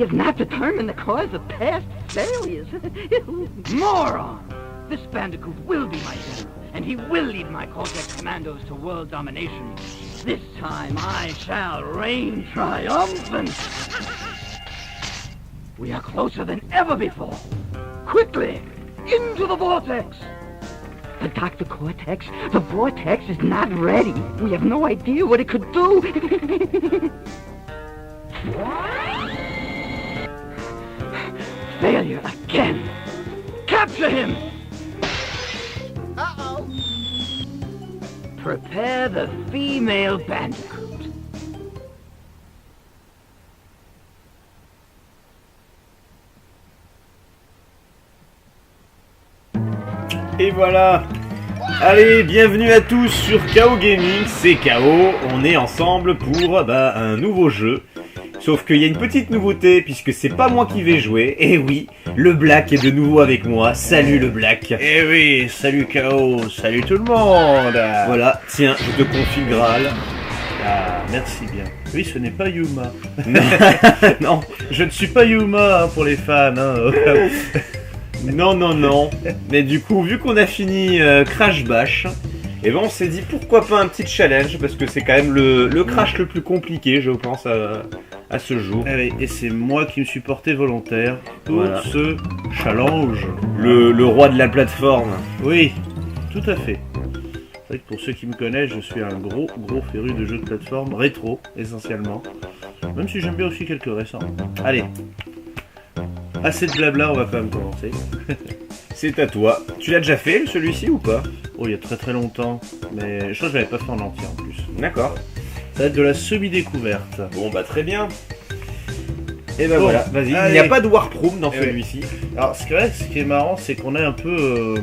we have not determined the cause of past failures. Moron! This Bandicoot will be my general, and he will lead my Cortex commandos to world domination. This time I shall reign triumphant. We are closer than ever before. Quickly, into the vortex! But Dr. Cortex, the vortex is not ready. We have no idea what it could do. Failure again. Capture him! Uh-oh. Prepare the female Bandicoot. Et voilà. Allez, bienvenue à tous sur KO Gaming, c'est KO, on est ensemble pour un nouveau jeu. Sauf qu'il y a une petite nouveauté, puisque c'est pas moi qui vais jouer, et oui, le Black est de nouveau avec moi, salut le Black. Eh oui, salut KO, salut tout le monde. Voilà, tiens, je te confie le Graal. Ah, merci bien. Oui, ce n'est pas Yuma. Non, Je ne suis pas Yuma pour les fans. non. Mais du coup, vu qu'on a fini Crash Bash, et on s'est dit pourquoi pas un petit challenge, parce que c'est quand même le crash le plus compliqué, je pense, à ce jour. Eh oui, et c'est moi qui me suis porté volontaire pour Voilà. ce challenge. Le roi de la plateforme. Oui, tout à fait. C'est vrai que pour ceux qui me connaissent, je suis un gros féru de jeux de plateforme, rétro essentiellement. Même si j'aime bien aussi quelques récents. Allez, assez de blabla, on va quand même commencer. C'est à toi. Tu l'as déjà fait celui-ci ou pas? Oh, il y a très longtemps, mais je crois que je l'avais pas fait en entier en plus. D'accord. Ça va être de la semi-découverte. Bon bah très bien. Et bah Bon, voilà, vas-y. allez. Il n'y a pas de Warproom dans Eh oui. celui-ci. Alors, ce qui est marrant, c'est qu'on a un peu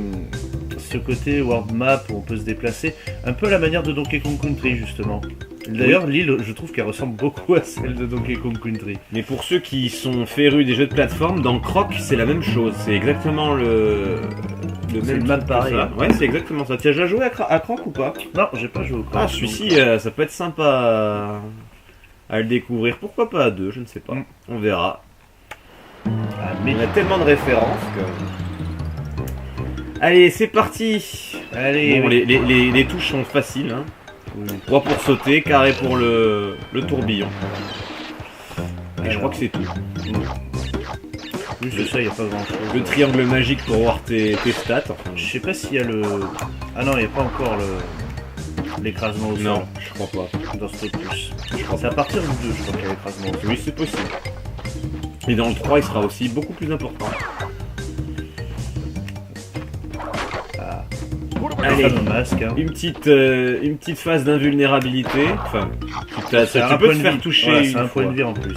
ce côté world map où on peut se déplacer, un peu à la manière de Donkey Kong Country, justement. D'ailleurs, l'île, je trouve qu'elle ressemble beaucoup à celle de Donkey Kong Country. Mais pour ceux qui sont férus des jeux de plateforme, dans Croc, c'est la même chose. C'est exactement le C'est même le map truc que pareil, ça. hein. Ouais, c'est exactement ça. Tu as déjà joué à Croc ou pas? Non, j'ai pas joué au Ah, Croc. celui-ci, ça peut être sympa à le découvrir. Pourquoi pas à deux, je ne sais pas. Mm. On verra. Ah, mais... On a tellement de références que... Allez, c'est parti. Allez, Bon, oui. les touches sont faciles. Hein. Droit pour sauter, carré pour le tourbillon. Et je crois que c'est tout. Oui, c'est ça, il n'y a pas grand chose. Le triangle magique pour voir tes stats. Enfin, Je sais pas s'il y a le... Ah non, il n'y a pas encore l'écrasement au sol. non, je crois pas. Dans ce opus. C'est à partir du 2, je crois qu'il y a l'écrasement au sol. Oui, c'est possible. Et dans le 3, il sera aussi beaucoup plus important. Allez, Allez, le masque. Hein. une petite phase d'invulnérabilité. Enfin, tu un peux point te de faire vie. toucher Voilà, une c'est un fois. point de vie en plus.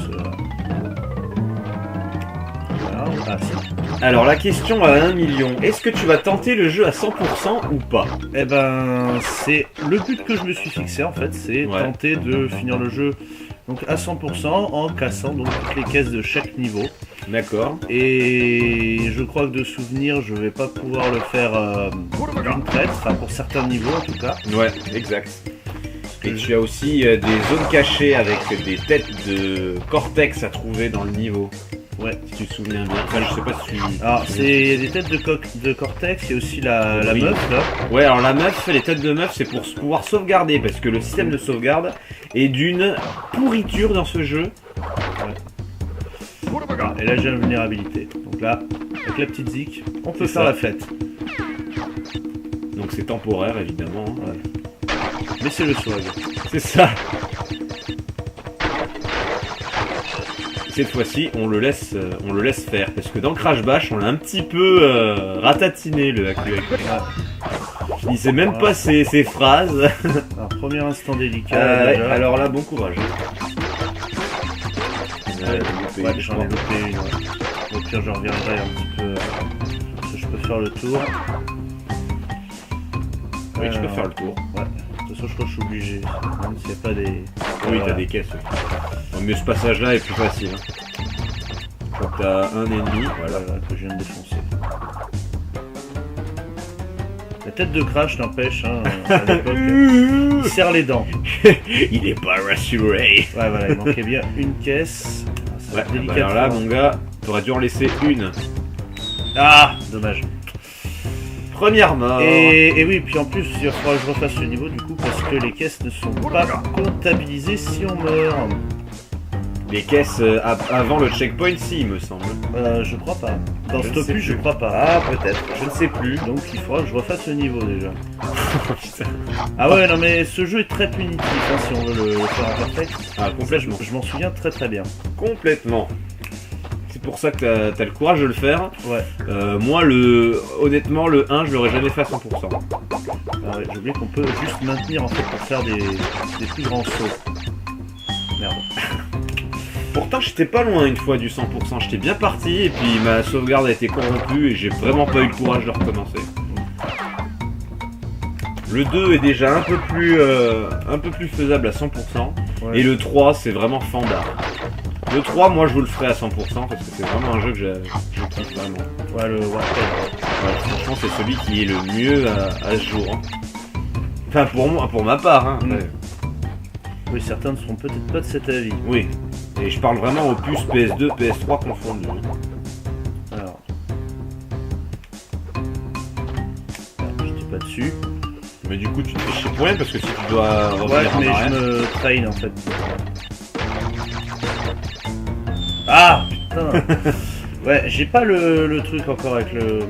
Voilà, ah, si. Alors la question à 1 million, est-ce que tu vas tenter le jeu à 100% ou pas? Eh ben, c'est le but que je me suis fixé en fait, c'est Ouais. tenter de finir le jeu donc à 100% en cassant donc toutes les caisses de chaque niveau. D'accord. Et je crois que de souvenir, je vais pas pouvoir le faire d'une traite, enfin pour certains niveaux en tout cas. Ouais, exact. Et tu as aussi des zones cachées avec des têtes de cortex à trouver dans le niveau. Ouais. Si tu te souviens bien. Enfin, je sais pas si tu... Alors c'est des têtes de cortex, il y a aussi la Oui. meuf là. Ouais, alors la meuf, les têtes de meuf, c'est pour pouvoir sauvegarder, parce que le système de sauvegarde est d'une pourriture dans ce jeu. Et là j'ai l'invulnérabilité. Donc là, avec la petite zik, on peut C'est faire ça. la fête. Donc c'est temporaire, évidemment. Ouais. Mais c'est le swag. C'est ça. Cette fois-ci, on le laisse faire, parce que dans Crash Bash, on l'a un petit peu ratatiné, le AQA. Il sait même pas ses phrases. Alors premier instant délicat. déjà. Alors là, bon courage. Ouais, j'en ai loupé une. Ouais. Au pire, je reviendrai un petit peu. Parce que je peux faire le tour. Oui, tu peux faire le tour. Ouais. De toute façon, je crois que je suis obligé. Même s'il n'y a pas des. Oui, Voilà. t'as des caisses. Non, mais ce passage-là est plus facile. Hein. Je crois que t'as un ennemi. Voilà, que je viens de défoncer. La tête de Crash n'empêche, hein, à l'époque. Il serre les dents. Il est pas rassuré. Ouais, voilà, il manquait bien une caisse. Ouais, bah Délicatement. alors là, mon gars, t'aurais dû en laisser une. Ah, dommage. Première mort. Et oui, puis en plus, il va falloir que je refasse le niveau du coup, parce que les caisses ne sont pas comptabilisées si on meurt. Les caisses avant le checkpoint, si, il me semble. Je crois pas. Dans Je ce ne sais opus, je plus. crois pas. Ah, peut-être, je ne sais plus. Donc il faudra que je refasse le niveau déjà. Putain. Ah ouais, non mais ce jeu est très punitif hein, si on veut le faire en perfect. Ah, Ça, complètement. je m'en souviens très très bien. Complètement. C'est pour ça que t'as le courage de le faire. Ouais. Moi, honnêtement, le 1, je l'aurais jamais fait à 100%. Ah ouais, j'ai oublié qu'on peut juste maintenir en fait pour faire des plus grands sauts. Merde. Pourtant, j'étais pas loin une fois du 100%. J'étais bien parti et puis ma sauvegarde a été corrompue et j'ai vraiment pas eu le courage de recommencer. Le 2 est déjà un peu plus faisable à 100%. Ouais. Et le 3, c'est vraiment fandard. Le 3, moi, je vous le ferai à 100% parce que c'est vraiment un jeu que je kiffe vraiment. Ouais, le Warhead. Ouais, franchement, c'est celui qui est le mieux à ce jour. Hein. Enfin, pour moi, pour ma part. Hein. Mm. Ouais. Oui, certains ne seront peut-être pas de cet avis. Oui. Et je parle vraiment aux puces PS2, PS3 confondus. Alors. J'étais pas dessus. Mais du coup, tu te fais chier pour rien parce que si tu dois Ouais, revenir en mais je arrière... me traîne en fait. Ah putain. Ouais, j'ai pas le truc encore avec le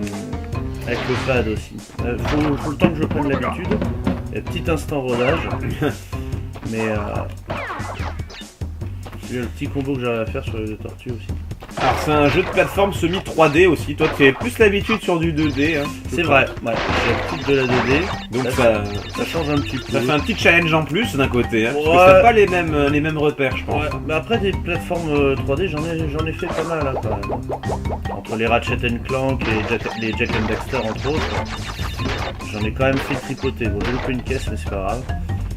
pad aussi. Faut le temps que je prenne l'habitude. Petit instant rodage. Mais c'est le petit combo que j'arrive à faire sur les deux tortues aussi. Alors, c'est un jeu de plateforme semi 3D aussi. Toi, tu as plus l'habitude sur du 2D. Hein, C'est vrai, ouais, j'ai l'habitude de la 2D. Donc, Là, ça ça change un petit peu. fait un petit challenge en plus d'un côté. Hein, Ouais. parce que t'as pas les mêmes repères, je pense. Ouais, mais après des plateformes 3D, j'en ai fait pas mal là, quand même. Entre les Ratchet Clank et les Jack and Daxter entre autres, j'en ai quand même fait tripoter. Bon, j'ai loupé une caisse, mais c'est pas grave.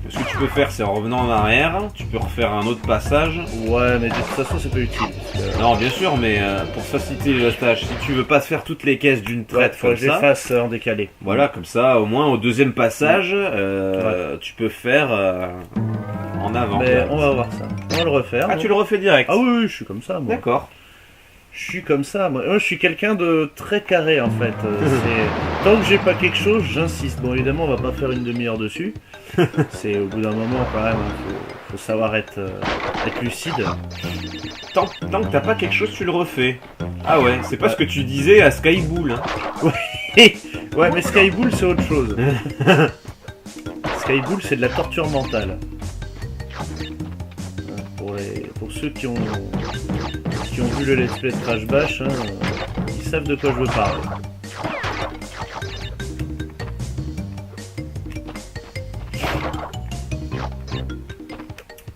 Ce que tu peux faire, c'est en revenant en arrière, tu peux refaire un autre passage. Ouais, mais de toute façon, c'est pas utile. Parce que, Non, bien sûr, mais pour faciliter le stage, si tu veux pas faire toutes les caisses d'une traite faut comme que je les ça, fasse en décalé. voilà, comme ça, au moins au deuxième passage, tu peux faire en avant. Mais on va voir ça. On va le refaire. Ah, tu le refais direct. Ah oui, je suis comme ça, moi. D'accord. Je suis comme ça, moi. Moi, je suis quelqu'un de très carré en fait. Tant que j'ai pas quelque chose, j'insiste. Bon, évidemment, on va pas faire une demi-heure dessus. C'est au bout d'un moment quand même, faut savoir être lucide. Tant que t'as pas quelque chose, tu le refais. Ah ouais, c'est pas ce que tu disais à Skybull. Hein. Ouais, mais Skybull c'est autre chose. Skybull c'est de la torture mentale. Pour ceux qui ont vu le let's play de Crash Bash, hein, ils savent de quoi je veux parler.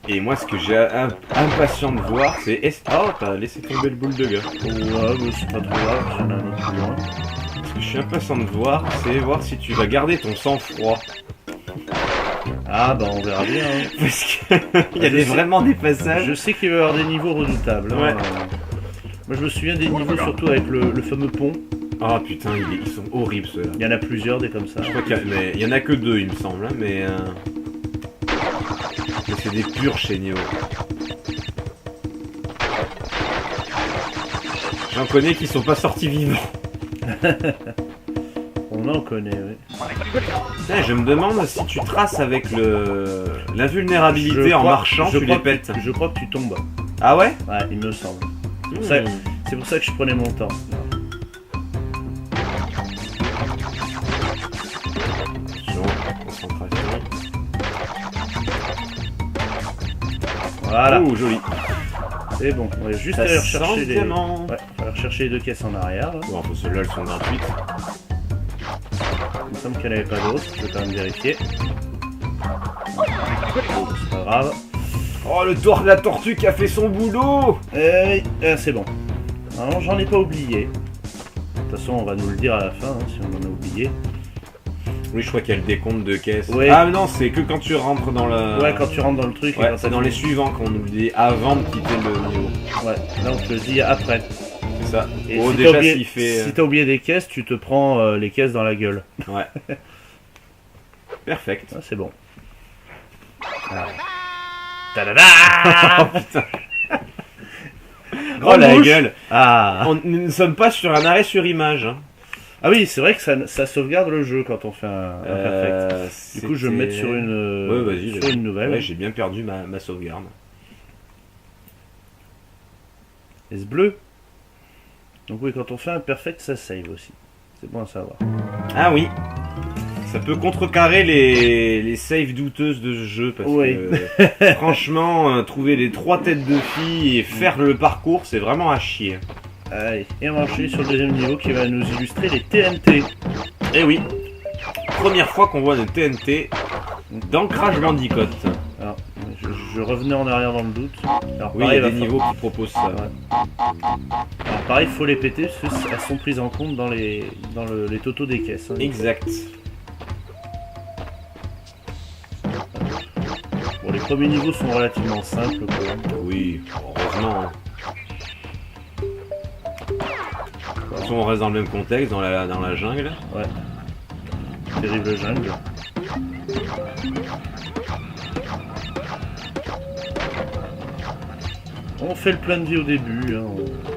Et moi, ce que j'ai impatient de voir, c'est... Oh, t'as laissé tomber le boule de gars. Ouais, mais c'est pas trop grave, j'en ai un autre plus loin. Ce que je suis impatient de voir, c'est voir si tu vas garder ton sang-froid. Ah bah on verra bien. Hein. Parce qu'il y a vraiment des passages... Je sais qu'il va y avoir des niveaux redoutables. Hein. Ouais. Moi je me souviens des niveaux surtout avec le fameux pont. Oh putain, ils sont horribles ceux-là. Il y en a plusieurs des comme ça. Je crois qu'il y en a que 2, il me semble, hein, mais c'est des purs chéniaux. J'en connais qui sont pas sortis vivants. On en connaît, oui. Putain, je me demande si tu traces avec l'invulnérabilité en marchant, tu les pètes. Je crois que tu tombes. Ah ouais? Ouais, il me semble. Mmh. C'est pour ça que je prenais mon temps. Attention, concentration. Voilà, Ouh, joli. c'est bon. On va juste Ça aller sent rechercher le diamant. Ouais, on va aller rechercher les deux caisses en arrière. Là. Bon, celles-là, elles sont gratuites. Il me semble qu'il n'y en avait pas d'autres. Je vais quand même vérifier. Oh, c'est pas grave. Oh, la tortue qui a fait son boulot! C'est bon. Non, j'en ai pas oublié. De toute façon, on va nous le dire à la fin hein, si on en a oublié. Oui, je crois qu'il y a le décompte de caisse. Ouais. Ah, mais non, c'est que quand tu rentres dans le... Ouais, quand tu rentres dans le truc. et Ouais, quand c'est t'as dans les fini. suivants qu'on oublie avant de quitter le niveau. Ouais, là on te le dit après. C'est ça. Et Oh, si déjà, t'as oublié, s'il fait... si t'as oublié des caisses, tu te prends les caisses dans la gueule. Ouais. Perfect. Ah, c'est bon. Ah. Tadada. Oh, putain. Oh Grande la bouche. gueule. Ah. Nous ne sommes pas sur un arrêt sur image. Hein. Ah oui, c'est vrai que ça sauvegarde le jeu quand on fait un perfect. Du coup, je vais me mettre sur Ouais, vas-y, sur une nouvelle. Ouais, j'ai bien perdu ma sauvegarde. S bleu. Donc oui, quand on fait un perfect, ça save aussi. C'est bon à savoir. Ah oui. Ça peut contrecarrer les saves douteuses de ce jeu parce Oui. que franchement, trouver les 3 têtes de filles et faire le parcours, c'est vraiment à chier. Allez, et on va enchaîner sur le deuxième niveau qui va nous illustrer les TNT. Eh oui. Première fois qu'on voit des TNT dans Crash Bandicoot. Alors, je revenais en arrière dans le doute. Alors, Oui, il y pareil, a des va niveaux qui proposent ça. Ouais. Alors pareil, il faut les péter parce qu'elles sont prises en compte dans les totaux des caisses. Hein. Exact. Bon, les premiers niveaux sont relativement simples. Quoi. Oui, heureusement. Hein. De toute façon, on reste dans le même contexte, dans la jungle. Ouais. Terrible jungle. On fait le plein de vie au début. Hein.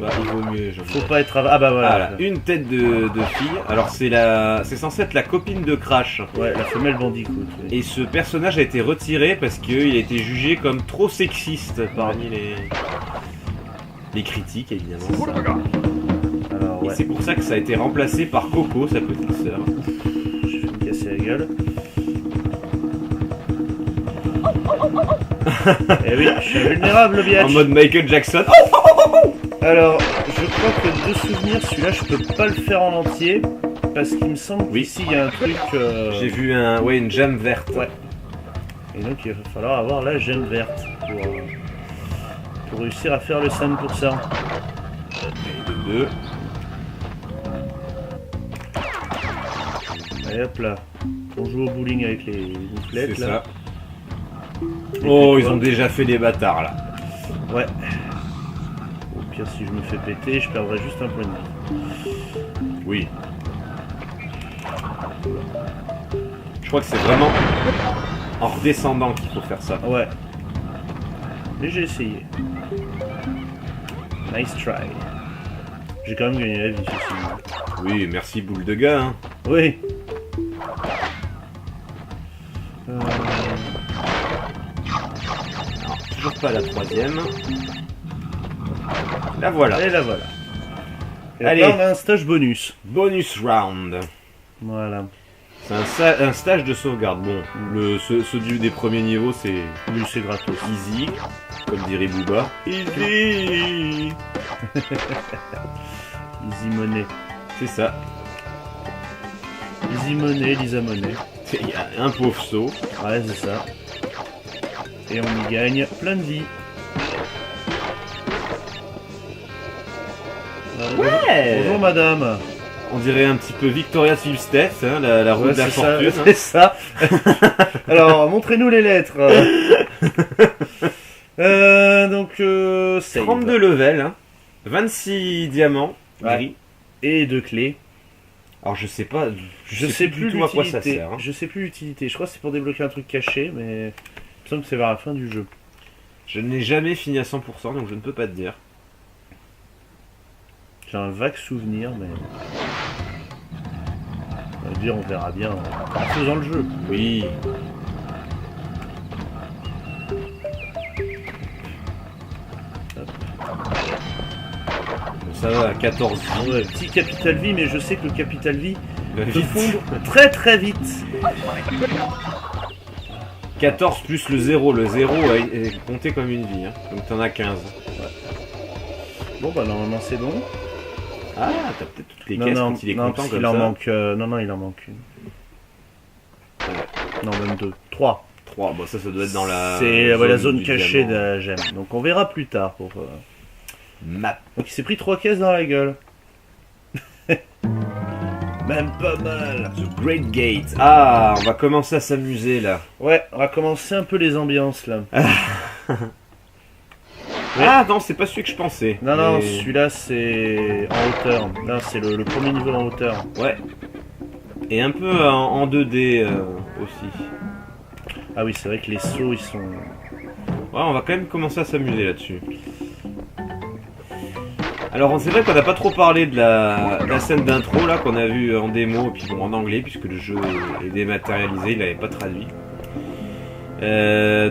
Bah, il vaut mieux, je Faut pas être... Ah bah voilà. Voilà, une tête de fille. Alors c'est censé être la copine de Crash. Ouais, la femelle Bandicoot. Oui. Et ce personnage a été retiré parce qu'il a été jugé comme trop sexiste parmi les critiques, évidemment. Alors Et ouais, c'est pour ça que ça a été remplacé par Coco, sa petite sœur. je vais me casser la gueule. Eh oui, je suis vulnérable, le biatch. En mode Michael Jackson. Alors, je crois que de souvenir, celui-là, je peux pas le faire en entier. Parce qu'il me semble Oui. qu'ici, il y a un truc... J'ai vu une gemme verte. Ouais. Et donc, il va falloir avoir la gemme verte pour réussir à faire le 5%. Et de 2. Allez, hop là. On joue au bowling avec les mouflettes, C'est là. ça. Oh, ils ont déjà fait les bâtards là. Ouais. Au pire, si je me fais péter, je perdrai juste un point de vie. Oui. Je crois que c'est vraiment en redescendant qu'il faut faire ça. Ouais. Mais j'ai essayé. Nice try. J'ai quand même gagné la vie, ceci. Oui, merci boule de gars. Hein. Oui. Toujours pas la troisième. La voilà. Et là voilà. Et Allez. là, on a un stage bonus. Bonus round. Voilà. C'est un stage de sauvegarde. Bon, ceux des premiers niveaux, c'est Oui, c'est gratos. easy, comme dirait Booba. Easy. Easy Money. C'est ça. Easy Money, Lisa Money. Il y a un pauvre saut. Ouais, c'est ça. Et on y gagne plein de vie. Bonjour madame. On dirait un petit peu Victoria's Secret, hein, la route Ouais, de la c'est ça, fortune. c'est ça. Alors, montrez-nous les lettres. Save. 32 levels, hein, 26 diamants, Ouais. gris. Et 2 clés. Alors je sais pas, Je sais plus du tout à quoi ça l'utilité. sert. Hein. Je sais plus l'utilité. Je crois que c'est pour débloquer un truc caché, mais il me semble que c'est vers la fin du jeu. Je n'ai jamais fini à 100%, donc je ne peux pas te dire. J'ai un vague souvenir, mais on va dire on verra bien en faisant le jeu. Oui. Bon, ça va, 14 vies. Ouais, petit capital vie, mais je sais que le capital vie Va peut vite. fondre très très vite. 14 plus le 0. Le 0 est compté comme une vie. Hein. Donc t'en as 15. Bon bah normalement c'est bon. Ah, t'as peut-être toutes les Non, caisses non, quand il est non, content parce comme qu'il en ça. manque. Non, il en manque une. Non, même deux. 3. 3, bon ça doit être dans la C'est la zone du cachée de diamant. la gemme. Donc on verra plus tard. Pour. Map. Donc il s'est pris 3 caisses dans la gueule. Même pas mal. The Great Gate. Ah, on va commencer à s'amuser là. Ouais, on va commencer un peu les ambiances là. Ouais. Ah non, c'est pas celui que je pensais. Non, non, Mais- celui-là c'est en hauteur. Là c'est le premier niveau en hauteur. Ouais. Et un peu en 2D aussi. Ah oui, c'est vrai que les sauts ils sont. Ouais, on va quand même commencer à s'amuser là-dessus. Alors c'est vrai qu'on n'a pas trop parlé de la scène d'intro là qu'on a vue en démo et puis bon, en anglais puisque le jeu est dématérialisé, il n'avait pas traduit.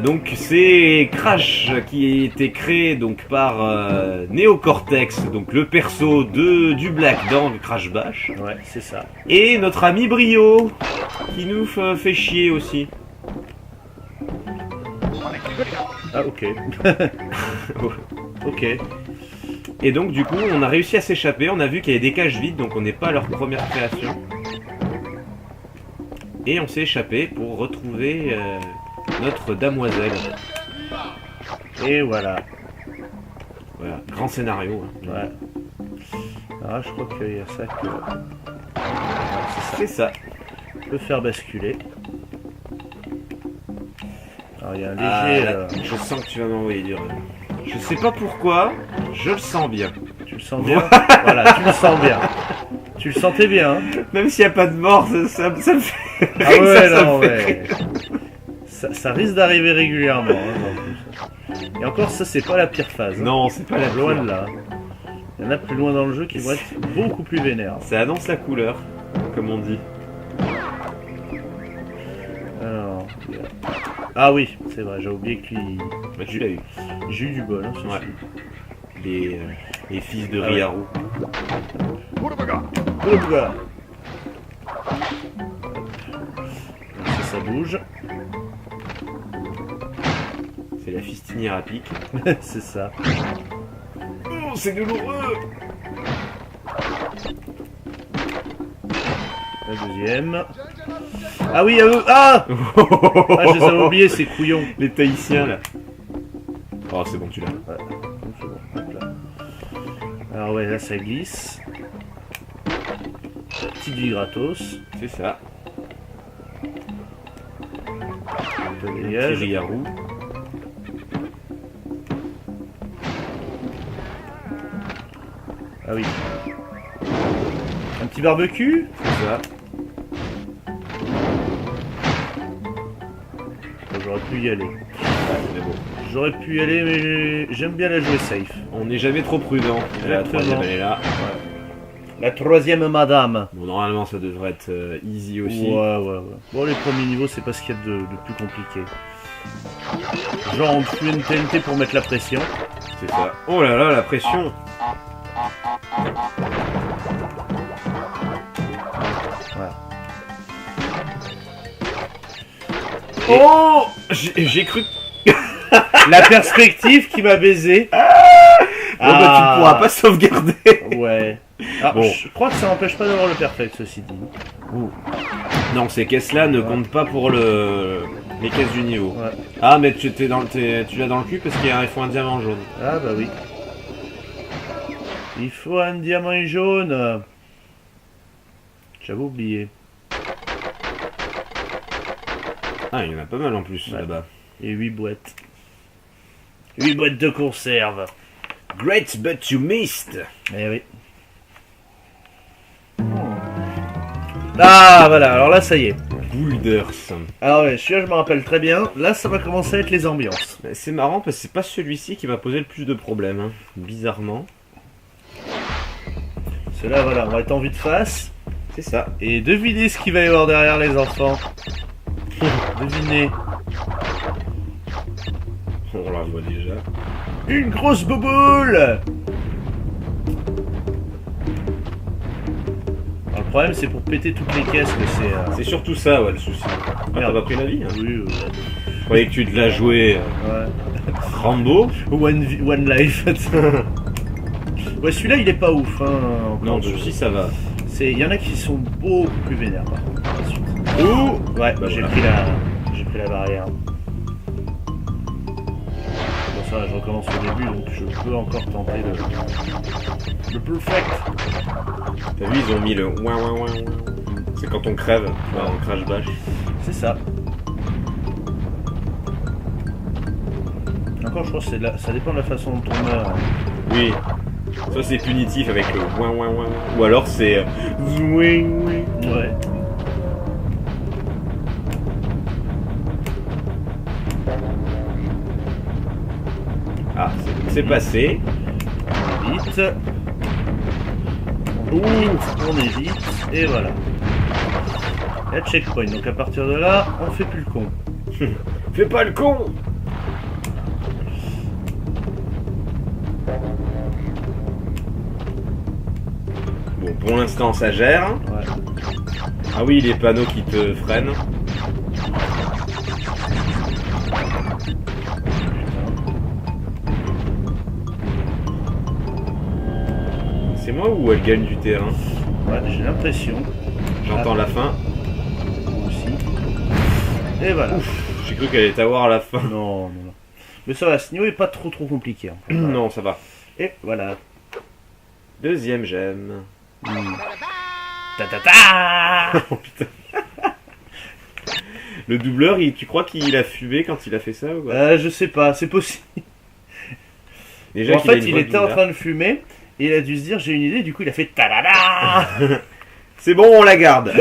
Donc c'est Crash qui a été créé donc par Neocortex, donc le perso du Black dans Crash Bash. Ouais, c'est ça. Et notre ami Brio qui nous fait chier aussi. Ah ok. Ok. Et donc du coup on a réussi à s'échapper, on a vu qu'il y avait des cages vides donc on n'est pas à leur première création. Et on s'est échappé pour retrouver notre damoiselle. Et voilà. Voilà, grand scénario. Hein. Ouais. Alors je crois qu'il y a ça que... C'est ça. On peut faire basculer. Alors il y a un léger... Là, je sens que tu vas m'envoyer du rêve. Je sais pas pourquoi, je le sens bien. Tu le sens bien. Voilà, tu le sens bien. Tu le sentais bien. Hein. Même s'il n'y a pas de mort, ça me fait... Ah ouais, non, ouais. Ça risque d'arriver régulièrement. Hein, et encore, ça, c'est pas la pire phase. Hein. Non, c'est pas la loin pire. de là. Il y en a plus loin dans le jeu qui vont être beaucoup plus vénères. Ça annonce la couleur, comme on dit. Alors, ah oui, c'est vrai, j'ai oublié que lui... Bah, tu l'as eu. J'ai eu du bol, hein, Ouais. Les fils de Ah Ryaru. Hop. Ça bouge. C'est la fistinière à pic. C'est ça. Oh, c'est douloureux. La deuxième. Ah oui, ah, je les avais oubliés, ces couillons. Les Tahitiens, là. Oh, c'est bon, tu l'as. Ouais, c'est bon. Hop là. Alors ouais, là ça glisse. Petite vie gratos. C'est ça. Ça Petit dégage. Ryaru. Ah oui. Un petit barbecue. C'est ça. J'aurais pu y aller. Mais bon. J'aurais pu y aller, mais j'aime bien la jouer safe. On n'est jamais trop prudent. La Exactement. troisième, elle est là. La troisième madame. Bon, normalement, ça devrait être easy aussi. Ouais. Bon, les premiers niveaux, c'est pas ce qu'il y a de plus compliqué. Genre, on te fout une TNT pour mettre la pression. C'est ça. Oh là là, la pression. Voilà. Oh, j'ai cru. La perspective qui m'a baisé. Bon, bah, tu pourras pas sauvegarder. Ouais. Ah, Bon. Je crois que ça n'empêche pas d'avoir le perfect, ceci dit. Non, ces caisses-là ne comptent pas pour les caisses du niveau. Ouais. Ah, mais tu l'as dans le cul parce qu'il faut un diamant jaune. Ah bah oui. Il faut un diamant jaune. J'avais oublié. Ah, il y en a pas mal en plus Ouais. là-bas. Et 8 boîtes. 8 boîtes de conserve. Great, but you missed. Eh oui. Ah voilà, alors là ça y est. Boulders. Alors ouais, celui-là je me rappelle très bien. Là ça va commencer à être les ambiances. C'est marrant parce que c'est pas celui-ci qui m'a posé le plus de problèmes, hein. Bizarrement. Celui-là voilà, on va être en vue de face. C'est ça. Et devinez ce qu'il va y avoir derrière les enfants. Devinez. On la voit déjà. Une grosse bouboule. Alors, le problème c'est pour péter toutes les caisses que c'est... C'est surtout ça, ouais, le souci. Ah, t'as Merde. pas pris la vie, hein. Oui, Je croyais que tu te la jouais ouais. Rambo. One life. Ouais, celui-là il est pas ouf. Hein, Non, celui-ci ça va. Il y en a qui sont beaucoup plus vénères par contre. par la suite. Ouh. Ouais, Bah, j'ai voilà. pris la barrière. Bon ça, je recommence au début, donc je peux encore tenter le perfect. T'as vu, ils ont mis le ouin ouin ouin. C'est quand on crève, tu vois, en crash bash. C'est ça. Encore, je crois que ça dépend de la façon dont on meurt. Oui. Soit c'est punitif avec le ouin ouin ouin. Ou alors c'est zouing ouing. Ouais. Ah, c'est passé. Vite. On évite, et voilà. Et checkpoint, donc à partir de là, on fait plus le con. Fais pas le con. Bon, pour l'instant, ça gère. Ouais. Ah oui, les panneaux qui te freinent. C'est moi ou elle gagne du terrain? Ouais, j'ai l'impression. J'entends la fin. Moi aussi. Et voilà. J'ai cru qu'elle allait avoir à la fin. Non. Mais ça va, ce niveau est pas trop compliqué. Hein. Non, ça va. Et voilà. Deuxième gemme. Ta ta ta. Oh putain. Le doubleur, tu crois qu'il a fumé quand il a fait ça ou quoi? Je sais pas, c'est possible. Déjà En qu'il a fait, une il voix était en bizarre. train de fumer et il a dû se dire j'ai une idée, du coup il a fait ta-da-da. C'est bon, on la garde.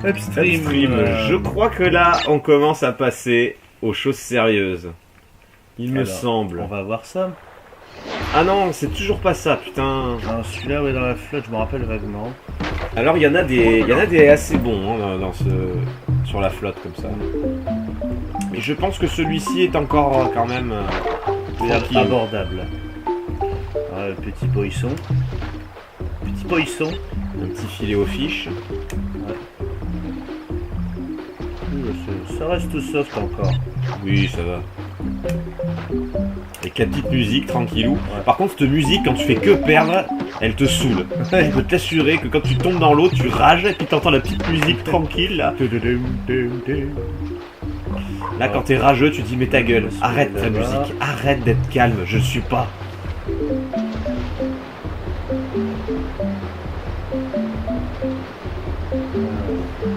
Upstream. Upstream. Je crois que là, on commence à passer aux choses sérieuses. Il me Alors, semble. On va voir ça. Ah non, c'est toujours pas ça, putain. Non, celui-là, ouais, dans la flotte, je me rappelle vaguement. Alors il y en a des assez bons hein, sur la flotte comme ça. Mais je pense que celui-ci est encore quand même tranquille. Abordable. Ah, le petit poisson. Petit poisson. Un petit filet aux fiches. Ça reste soft encore. Oui, ça va. Avec la petite musique, tranquillou. Ouais. Par contre, cette musique, quand tu fais que perdre, elle te saoule. Je peux t'assurer que quand tu tombes dans l'eau, tu rages et puis t'entends la petite musique tranquille là. Là, quand t'es rageux, tu dis mais ta gueule, arrête ta musique, arrête d'être calme, je ne suis pas.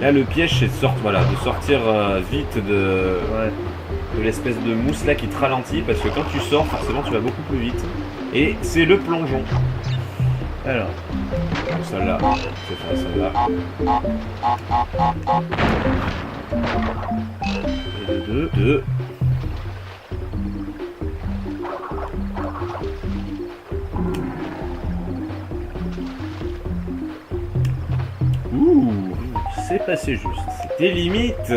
Là, le piège, c'est de sortir vite de l'espèce de mousse là qui te ralentit parce que quand tu sors, forcément, tu vas beaucoup plus vite. Et c'est le plongeon. Alors, Celle-là, c'est faire celle-là. et les deux. Deux. Ouh, C'est passé juste. c'était limite.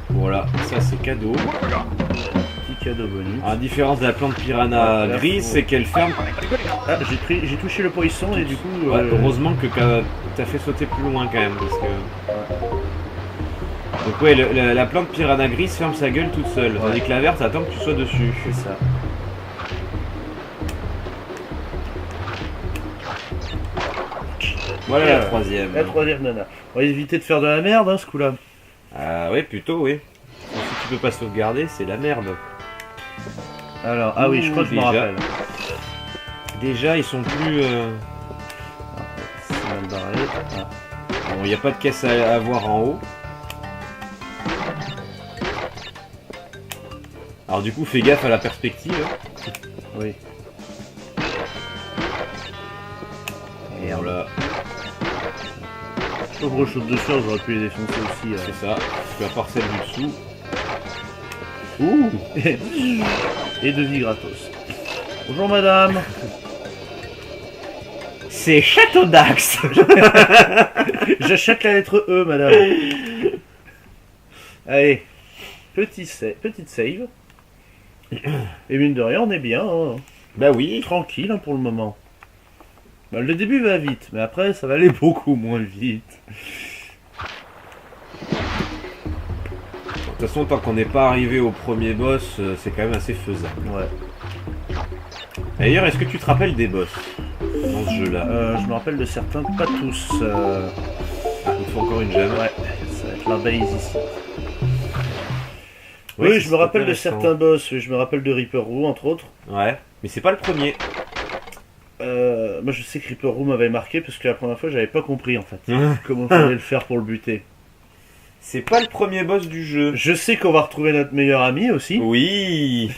Voilà, ça c'est cadeau. Petit cadeau bonus. Alors, la différence de la plante piranha Ouais, là, grise, faut- c'est qu'elle ferme. Ah, j'ai touché le poisson et du coup. Ouais, heureusement que t'as fait sauter plus loin quand même, parce que. Donc ouais, la plante piranha grise ferme sa gueule toute seule, tandis que la verte attend que tu sois dessus. C'est ça. Voilà Et la voilà. troisième. La troisième nana. On va éviter de faire de la merde, hein, ce coup-là. Ah ouais, plutôt oui. Si tu peux pas sauvegarder, c'est la merde. Alors, ah oui, je crois que je me Déjà. rappelle. Déjà, ils sont plus. C'est mal barré. Ah. Bon, il n'y a pas de caisse à avoir en haut. Alors du coup, fais gaffe à la perspective. Hein. Oui. Merde. Voilà, Pauvre chose de soeur, j'aurais pu les défoncer aussi. c'est ça. Tu vas voir celle du dessous. Ouh. Et de vie gratos. Bonjour madame. C'est Château d'Axe. J'achète la lettre E, madame. Allez. Petite save. Et mine de rien, on est bien. Hein. Bah oui. Tranquille hein, pour le moment. Bah, le début va vite, mais après ça va aller beaucoup moins vite. De toute façon, tant qu'on n'est pas arrivé au premier boss, c'est quand même assez faisable. Ouais. D'ailleurs, est-ce que tu te rappelles des boss dans ce jeu-là? Je me rappelle de certains, pas tous. Ah, il faut encore une gemme. Ouais, ça va être la base ici. Ouais, Oui, c'est je me rappelle de intéressant. certains boss. Je me rappelle de Reaper Room, entre autres. Ouais, mais c'est pas le premier. Moi, je sais que Reaper Room m'avait marqué parce que la première fois, j'avais pas compris en fait comment fallait le faire pour le buter. C'est pas le premier boss du jeu. Je sais qu'on va retrouver notre meilleur ami aussi, Oui.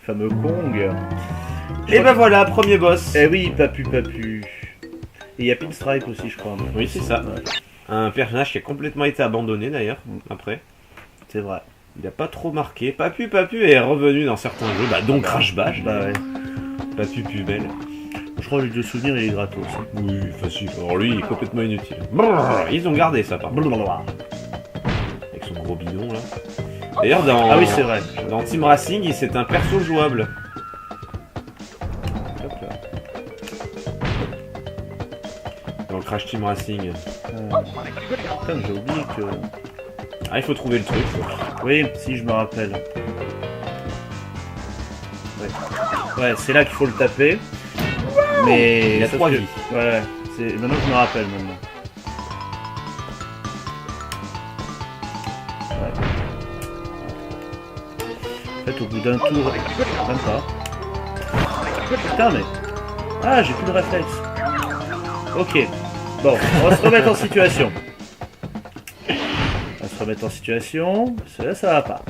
fameux Kong. Et ben voilà, premier boss. Eh oui, papu. Et il y a Pinstripe aussi, je crois. Oui, c'est ça. Ouais. Un personnage qui a complètement été abandonné d'ailleurs, après. C'est vrai. Il a pas trop marqué. Papu est revenu dans certains jeux, bah dont Crash Bash. Bah ouais. Papu Pubelle. Je crois que de souvenir, il est gratos. Oui, facile. Alors lui, il est complètement inutile. Brrr, ils ont gardé ça par contre. Avec son gros bidon là. D'ailleurs dans... Ah oui, c'est vrai. Dans Team Racing, c'est un perso jouable. Hop là. Dans le Crash Team Racing. Putain, j'ai oublié que... Ah, il faut trouver le truc. Oui, si, je me rappelle. Ouais, c'est là qu'il faut le taper. Mais... Il y a sauf 3 que- vies. Ouais, maintenant je me rappelle maintenant. Ouais. En fait, au bout d'un tour... Même pas. Putain, mais... Ah, j'ai plus de réflexe. Ok. Bon, on va se remettre en situation. On va se remettre en situation. Cela, ça va pas.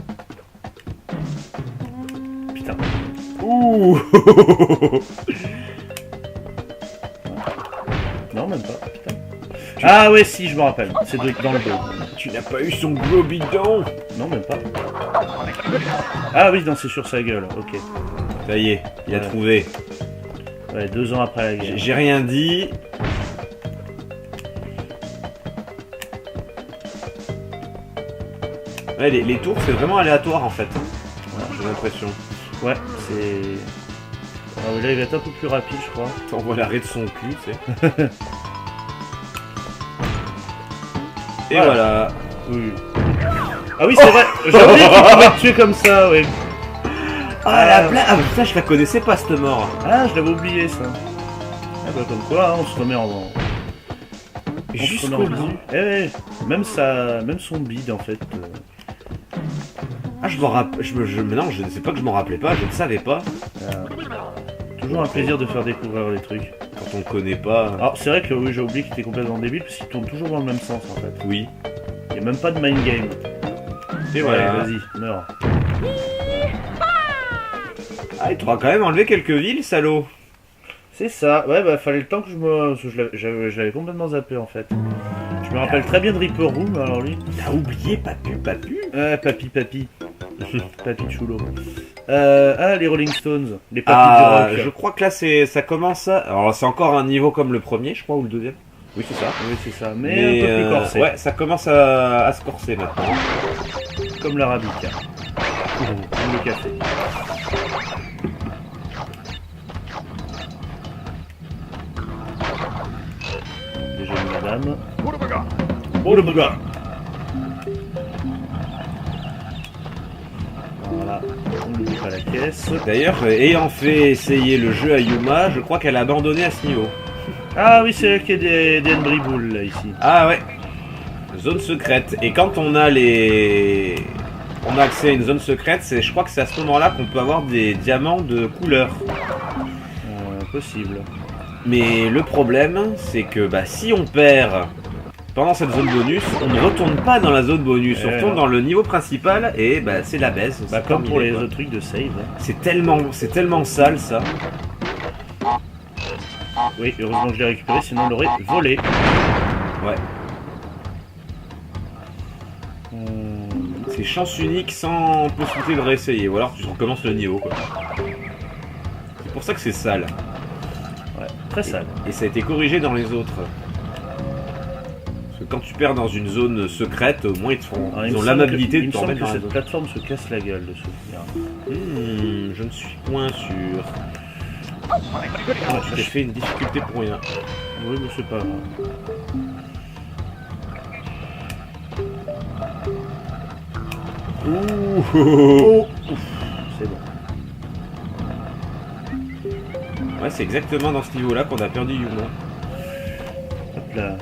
Putain. Ouh. Non, même pas. Putain. Ah ouais, si, je me rappelle. C'est dans le dos. Tu n'as pas eu son gros bidon. Non, même pas. Ah oui, non, c'est sur sa gueule. Ok. Ça y est, il a Ouais. trouvé. Ouais, 2 ans après la guerre. J'ai rien dit. Ouais, les tours, c'est vraiment aléatoire en fait. J'ai l'impression. Ouais, c'est... Ah oui, là, il va être un peu plus rapide, je crois. T'envoies l'arrêt de son cul, tu sais. Et Voilà. voilà. Oui. Ah oui, c'est vrai. J'ai oublié qu'il pouvait te tuer comme ça, oui. Ah la blague. Ah putain, je la connaissais pas cette mort. Ah, je l'avais oublié, ça. Ah bah, comme quoi, hein, on se remet en... On se Jusqu'au remet en bout. visu. Eh ouais, même son bide, en fait. Ah, je m'en rappelle. Non, je ne sais pas que je m'en rappelais pas, je ne savais pas. Toujours un plaisir de faire découvrir les trucs. Quand on connaît pas. Alors, c'est vrai que oui, j'ai oublié qu'il était complètement débile, parce qu'il tourne toujours dans le même sens, en fait. Oui. Il n'y a même pas de mind game. Et voilà. Allez, vas-y, meurs. Ah, il t'aura quand même enlevé quelques villes, salaud. C'est ça, ouais, bah fallait le temps que je me... parce que je l'avais complètement zappé, en fait. Je me rappelle très bien de Reaper Room, alors lui. T'as oublié Papu. Papy. Papy Chulo. Les Rolling Stones, les papys Ah, du rock. je crois que là, ça commence à... Alors, c'est encore un niveau comme le premier, je crois, ou le deuxième. Oui, c'est ça. Oui, c'est ça, mais un peu plus corsé. Ouais, ça commence à se corser maintenant. Comme l'arabica. Comme le café. Déjà une madame. Oh le bugger. Voilà, on ne oublie pas la caisse. D'ailleurs, ayant fait essayer le jeu à Yuma, je crois qu'elle a abandonné à ce niveau. Ah oui, c'est elle qui est des Henry Bull, là, ici. Ah ouais. Zone secrète. Et quand on a on a accès à une zone secrète, je crois que c'est à ce moment-là qu'on peut avoir des diamants de couleur. Possible. Mais le problème, c'est que bah, si on perd pendant cette zone bonus, on ne retourne pas dans la zone bonus, on retourne dans le niveau principal et bah, c'est la baisse. Bah, c'est comme pour terminé, les quoi. autres trucs de save. Hein. C'est tellement sale ça. Oui, heureusement que je l'ai récupéré, sinon on l'aurait volé. Ouais. C'est chance unique sans possibilité de réessayer, ou alors tu recommences le niveau quoi. C'est pour ça que c'est sale. Ouais, très sale. Et ça a été corrigé dans les autres. Parce que quand tu perds dans une zone secrète, au moins ils te font. Alors, Ils ont l'amabilité de me te semble remettre que dans la cette zone. plateforme se casse la gueule de souvenir. Je ne suis point sûr. J'ai fait une difficulté pour rien. Oui, mais c'est pas grave. Ouh. C'est bon. Ouais, c'est exactement dans ce niveau-là qu'on a perdu Yuma. Hop là.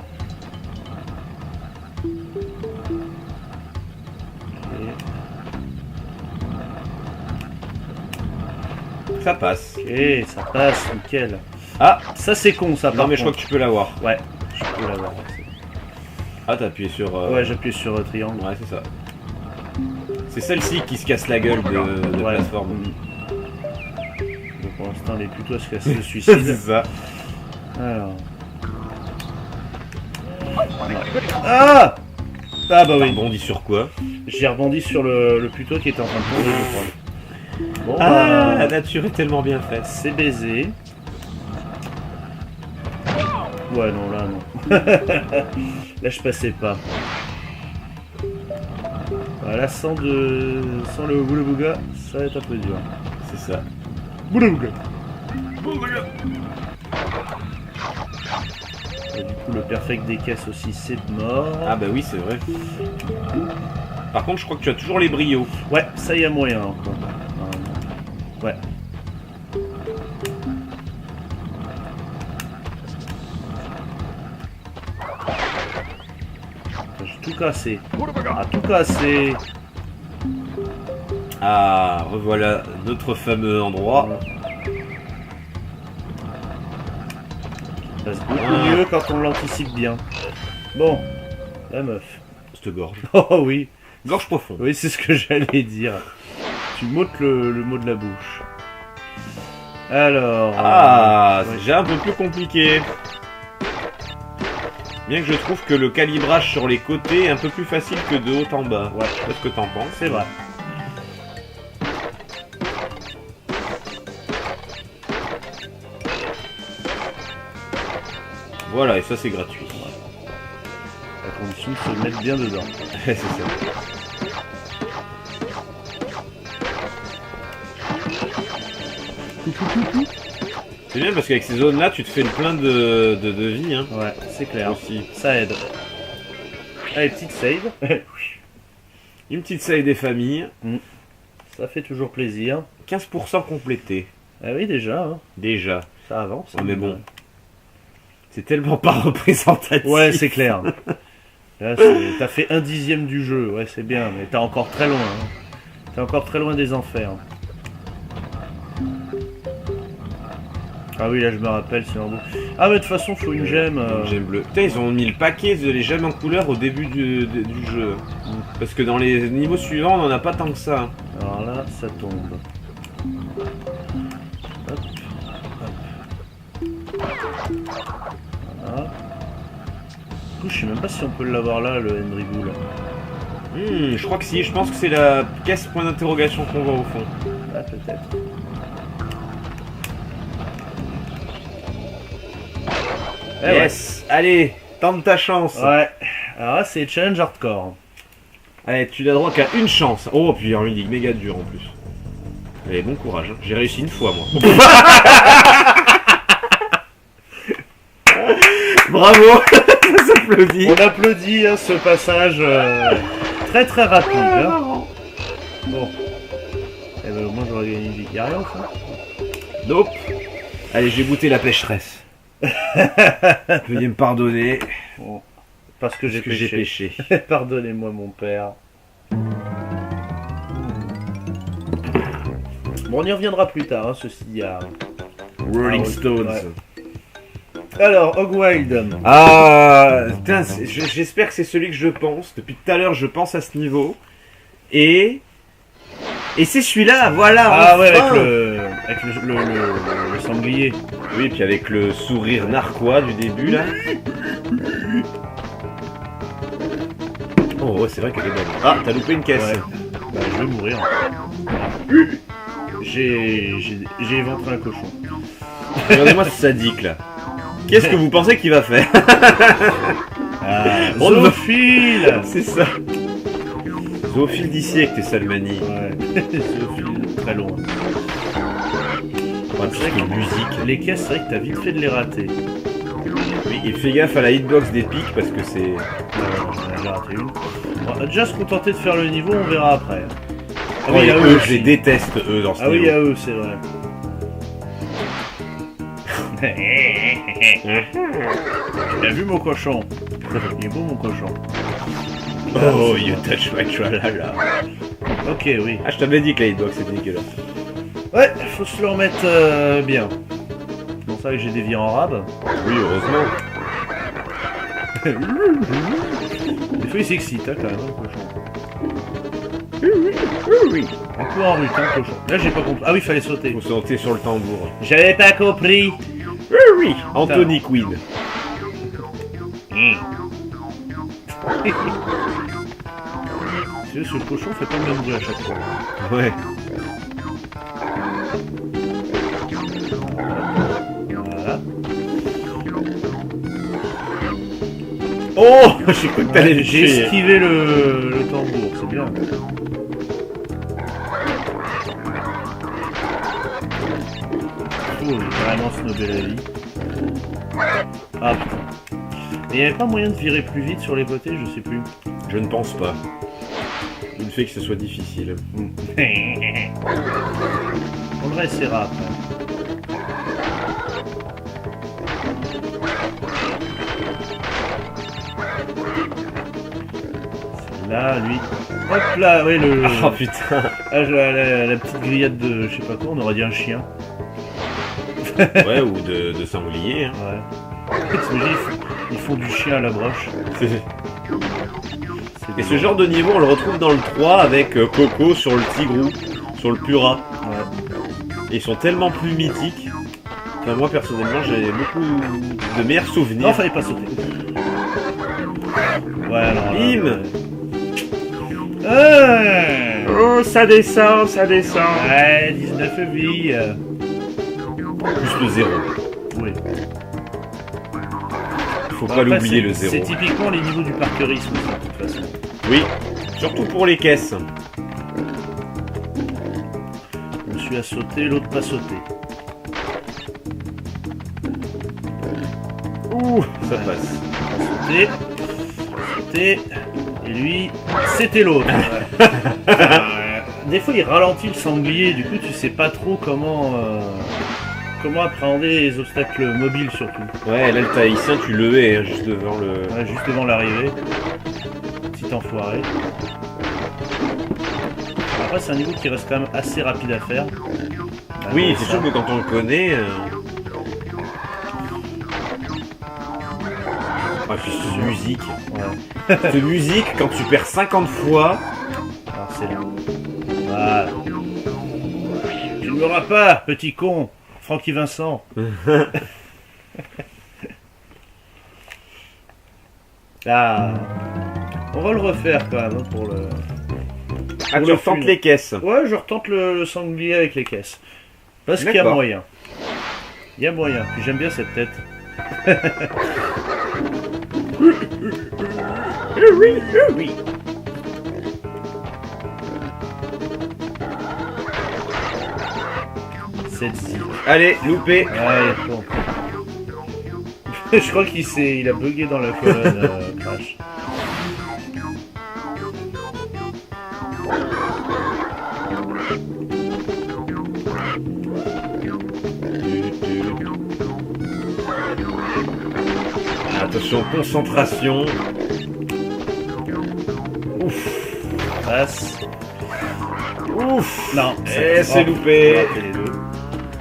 Ça passe. Ok, ça passe, nickel. Ah, Ça c'est con ça non par mais je crois contre. que tu peux l'avoir. Ouais, je peux l'avoir. Ah, t'as appuyé sur... Ouais, j'appuie sur triangle. Ouais, c'est ça. C'est celle-ci qui se casse la gueule de Ouais. plateforme. Donc pour l'instant, elle est plutôt à se casser le C'est suicide. ça. Alors. Ah! Ah bah oui. Rebondis sur quoi? J'ai rebondi sur le puto qui était en train de tomber, je crois. Bon, Ah, la bah, nature est tellement bien faite. c'est baisé. Ouais, non, là, non. Là, je passais pas. Voilà, sans le boula bouga, ça va être un peu dur. C'est ça. Boula bouga. Et du coup, le perfect des caisses aussi, c'est mort. Ah bah oui, c'est vrai. Par contre, je crois que tu as toujours les brios. Ouais, ça y a moyen encore. Ouais. J'ai tout cassé. Ah, tout cassé. Ah, revoilà notre fameux endroit. Ça passe beaucoup mieux quand on l'anticipe bien. Bon, la meuf. Cette gorge. Oh oui, Gorge profonde. oui, c'est ce que j'allais dire. Tu m'ôtes le mot de la bouche. Alors. Ah, c'est ouais. déjà un peu plus compliqué. Bien que je trouve que le calibrage sur les côtés est un peu plus facile que de haut en bas. Ouais. Je sais pas ce que t'en penses. C'est vrai. Voilà, et ça c'est gratuit. À condition de se mettre bien dedans. C'est ça. C'est bien parce qu'avec ces zones-là, tu te fais le plein de vie. Hein, Ouais, c'est clair. aussi. Ça aide. Allez, petite save. Une petite save des familles. Ça fait toujours plaisir. 15% complété. Ah oui, déjà, hein. Déjà. Ça avance. Ah, mais bon. C'est tellement pas représentatif. Ouais, c'est clair. Là, t'as fait 1/10 du jeu. Ouais, c'est bien, mais t'es encore très loin. Hein. T'es encore très loin des enfers. Ah oui, là, je me rappelle, c'est en beau. Ah, mais de toute façon, faut une gemme. Gemme bleue. Putain, ils ont mis le paquet de les gemmes en couleur au début du jeu. Parce que dans les niveaux suivants, on en a pas tant que ça. Alors là, ça tombe. Hop, hop. Voilà. Du coup, je sais même pas si on peut l'avoir là, le Henry Bull. Je crois que si. Je pense que c'est la caisse point d'interrogation qu'on voit au fond. Ah, peut-être. Eh Yes. Allez, tente ta chance. ouais. Alors là, c'est challenge hardcore. Allez, tu n'as droit qu'à une chance. Oh, puis il y a une ligue méga dure en plus. Allez, bon courage. Hein. J'ai réussi une fois, moi. Bravo. Ça s'applaudit. On applaudit hein, ce passage très très rapide. Hein. Bon. Eh ben, au moins, j'aurais gagné une vie. Y'a rien au fond. Nope. Allez, j'ai goûté la pêcheresse. Veuillez me pardonner. Bon. Parce que j'ai Parce que péché. péché. Pardonnez-moi, mon père. Bon, on y reviendra plus tard, hein, ceci dit. Rolling Ah, Stones. ouais. Alors, Hogwild. Ah, putain, j'espère que c'est celui que je pense. Depuis tout à l'heure, je pense à ce niveau. Et c'est celui-là, voilà. Ah ouais, enfin. avec le sanglier. Oui, puis avec le sourire narquois du début, là. Oh, ouais, c'est vrai qu'elle est bonne. Ah, t'as loupé une caisse. Ouais. Bah, je vais mourir. J'ai éventré un cochon. Regardez-moi ce sadique, là. Qu'est-ce que vous pensez qu'il va faire? Ah, On ne- Zoophile. C'est ça. Zoophile d'ici avec tes salmanies. Ouais, Zoophile, très loin. C'est vrai que musique. Les caisses, c'est vrai que t'as vite fait de les rater. Oui, et fais gaffe à la hitbox des pics parce que c'est. J'ai raté une. On va déjà se contenter de faire le niveau, on verra après. Ah Oh, oui, il y a et eux eux, aussi. je les déteste, eux, dans ce Ah oui, il y niveau. a eux, c'est vrai. T'as vu mon cochon? Il est beau mon cochon. Oh, you touch my tralala. Ok, oui. Ah, je t'avais dit que la hitbox c'était dégueulasse. Ouais, faut se le remettre bien. C'est pour ça que j'ai dévié en rab. Oui, heureusement. Des fois il s'excite hein, quand même, le cochon. Oui. Un peu en rut, hein, le cochon. Là j'ai pas compris. Ah oui, il fallait sauter. Faut sauter sur le tambour. J'avais pas compris. Oui. Anthony Quinn. Ce cochon fait pas le même bruit à chaque fois. Ouais. Voilà. Oh, j'ai cru que t'allais le J'ai tuer. esquivé le tambour, c'est bien. Oh, j'ai vraiment snobé la vie. Ah putain. Mais il n'y avait pas moyen de virer plus vite sur les côtés, je sais plus. Je ne pense pas. Il fait que ce soit difficile. On le réessayera après. Là, lui. Hop là, oui, le. Oh putain. Ah, la petite grillade de je sais pas quoi, on aurait dit un chien. Ouais, ou de sanglier. Hein. Ouais. T'imagines, ils font du chien à la broche. Et ce genre de niveau, on le retrouve dans le 3 avec Coco sur le Tigrou, sur le Pura. Ouais. Et ils sont tellement plus mythiques. Enfin, moi personnellement, j'ai beaucoup de meilleurs souvenirs. Non, fallait pas sauter. Ouais, non. Bim. Oh, ça descend, ça descend. Ouais, 19 vies. Plus le 0. Oui. Faut pas Après, l'oublier, c'est- le 0. C'est typiquement les niveaux du parkourisme, ça, de toute façon. Oui, surtout pour les caisses. Je suis à sauter, l'autre pas sauter. Ouh, ça passe. Sauter. Sauter. Et lui, c'était l'autre. Des fois, il ralentit le sanglier, du coup, tu sais pas trop comment appréhender les obstacles mobiles, surtout. Ouais, là, le tahitien, tu le hais, hein, juste devant le... Ouais, juste devant l'arrivée. Petit enfoiré. Après, c'est un niveau qui reste quand même assez rapide à faire. Oui, c'est sûr que quand on le connaît... Ah, puis cette musique. Ouais. Cette musique, quand tu perds 50 fois... Alors, c'est là. Voilà. Tu ne m'auras pas, petit con. Francky Vincent. Ah. On va le refaire quand même hein, pour le... Ah, Pour tu le retentes film. les caisses. Ouais, je retente le sanglier avec les caisses. Parce qu'il y a D'accord. moyen. Il y a moyen. Puis j'aime bien cette tête. Celle-ci. Allez, loupé. Allez, bon. Je crois il a bugué dans la colonne, Crash. Attention, concentration. Passe. Ouf. Non, C'est loupé. on va rater les deux.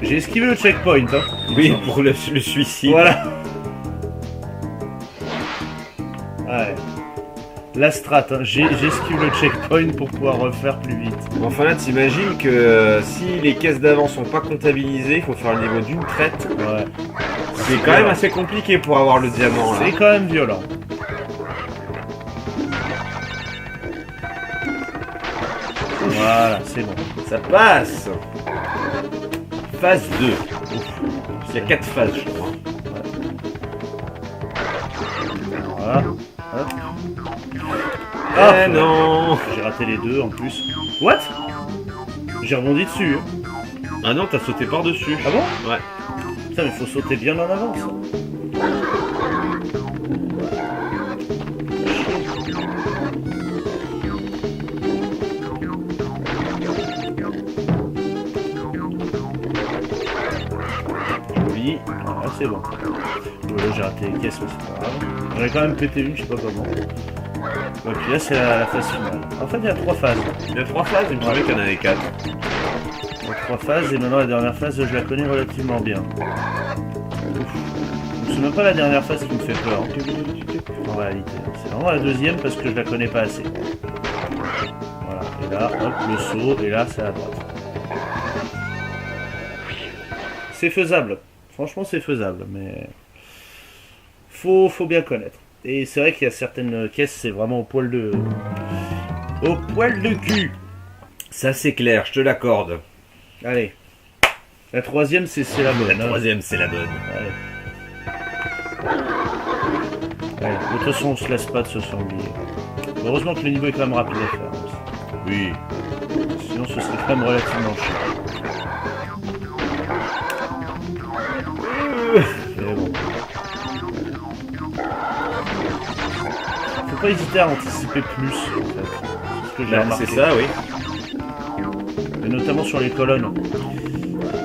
J'ai esquivé le checkpoint. Hein. Oui, pour le suicide. Voilà. Ouais. La strat, hein. J'esquive le checkpoint pour pouvoir refaire plus vite. Enfin là, t'imagines que si les caisses d'avant sont pas comptabilisées, il faut faire le niveau d'une traite. Ouais. C'est quand même assez compliqué pour avoir le diamant là. C'est quand même violent. Voilà, c'est bon. Ça passe. Phase 2. Il y a 4 phases, je crois. Voilà. Hop. Eh non. J'ai raté les deux en plus. What? J'ai rebondi dessus. Hein. Ah non, t'as sauté par-dessus. Ah bon? Ouais. Putain, mais faut sauter bien en avance. Joli. Voilà, c'est bon. Là, j'ai raté les caisses, mais c'est pas grave. J'en ai quand même pété une, je sais pas comment. Et puis là, c'est la phase finale. En fait, il y a 3 phases. Il y a 3 phases, il me semblait qu'il y en avait 4. Il y a 3 phases, et maintenant la dernière phase, je la connais relativement bien. Ouf. C'est même pas la dernière phase qui me fait peur. En réalité, c'est vraiment la deuxième parce que je la connais pas assez. Voilà, et là, hop, le saut, et là, c'est à droite. C'est faisable. Franchement, c'est faisable, mais faut bien connaître. Et c'est vrai qu'il y a certaines caisses, c'est vraiment au poil de... Au poil de cul. Ça c'est clair, je te l'accorde. Allez. La troisième, c'est la bonne. La troisième, c'est la bonne. Allez. De toute façon, on se laisse pas de ce sanglier. Heureusement que le niveau est quand même rapide à faire. Oui. Sinon, ce serait quand même relativement chiant. Mais bon. Faut pas hésiter à anticiper plus, en fait. C'est ce que j'ai remarqué. C'est ça, oui. Et notamment sur les colonnes.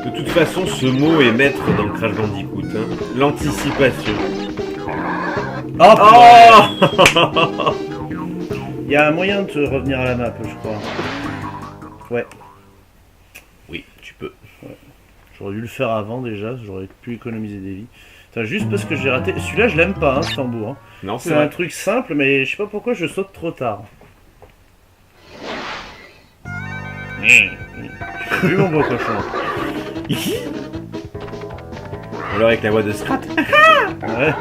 De toute façon, ce mot est maître dans Crash Bandicoot. Hein. L'anticipation. Oh, Il y a un moyen de revenir à la map, je crois. Ouais. Oui, tu peux. Ouais. J'aurais dû le faire avant déjà, j'aurais pu économiser des vies. Enfin, juste parce que j'ai raté. Celui-là, je l'aime pas, hein, ce tambour. Hein. Non, C'est un truc simple, mais je sais pas pourquoi je saute trop tard. Tu as vu mon beau cochon? Alors avec la voix de Strat. Ouais.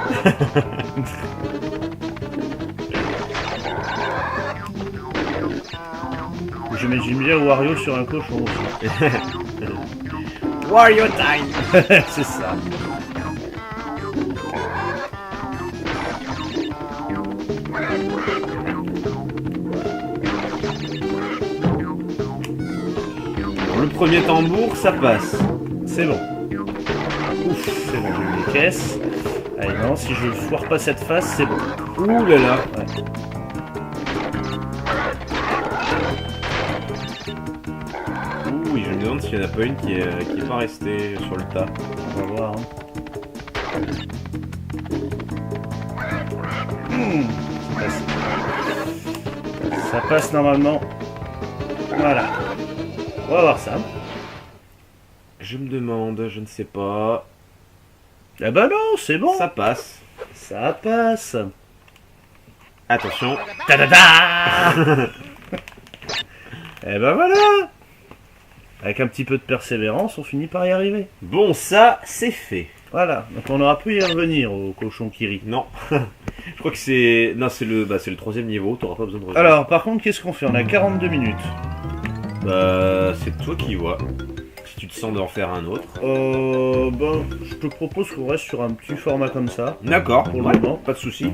J'imagine bien Wario sur un cochon aussi. Wario time. C'est ça. Le premier tambour, ça passe. C'est bon. Ouf, c'est bon, j'ai eu les caisses. Allez, non, si je foire pas cette phase, c'est bon. Ouh là là. Ouais. Ouh, je me demande s'il n'y en a pas une qui est pas restée sur le tas. On va voir. Hein. Ça passe normalement. Voilà. On va voir ça. Je me demande, je ne sais pas. Ah bah non, c'est bon. Ça passe. Ça passe. Attention. Ta-da-da. Et ben voilà. Avec un petit peu de persévérance, on finit par y arriver. Bon, ça, c'est fait. Voilà. Donc on n'aura plus y revenir au cochon qui rit. Non. Je crois que c'est... Non, c'est le troisième niveau, t'auras pas besoin de revenir. Alors, par contre, qu'est-ce qu'on fait? On a 42 minutes. Bah, c'est toi qui vois. Si tu te sens d'en faire un autre. Ben, je te propose qu'on reste sur un petit format comme ça. D'accord, Pour le ouais, moment. pas de soucis.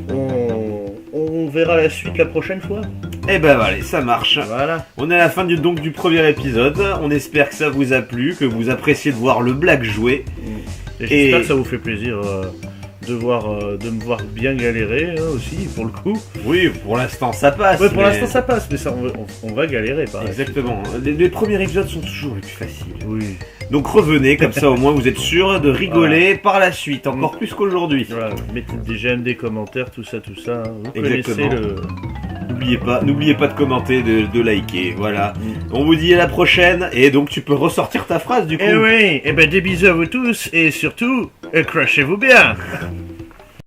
On verra la suite la prochaine fois. Eh ben allez, ça marche. Voilà. On est à la fin du premier épisode. On espère que ça vous a plu, que vous appréciez de voir le black jouer. Et j'espère que ça vous fait plaisir de me voir bien galérer hein, aussi, pour le coup. Oui, pour l'instant ça passe. Ouais, pour mais- l'instant ça passe, mais ça, on va galérer par la suite. Exactement. Les premiers épisodes sont toujours les plus faciles. Oui. Donc revenez, comme ça au moins vous êtes sûr de rigoler par la suite, encore plus qu'aujourd'hui. Voilà, mettez des j'aime, des commentaires, tout ça. Hein. Vous Exactement. connaissez le... N'oubliez pas de commenter, de liker, voilà. On vous dit à la prochaine, et donc tu peux ressortir ta phrase du coup. Eh oui, et ben des bisous à vous tous, et surtout, crachez-vous bien.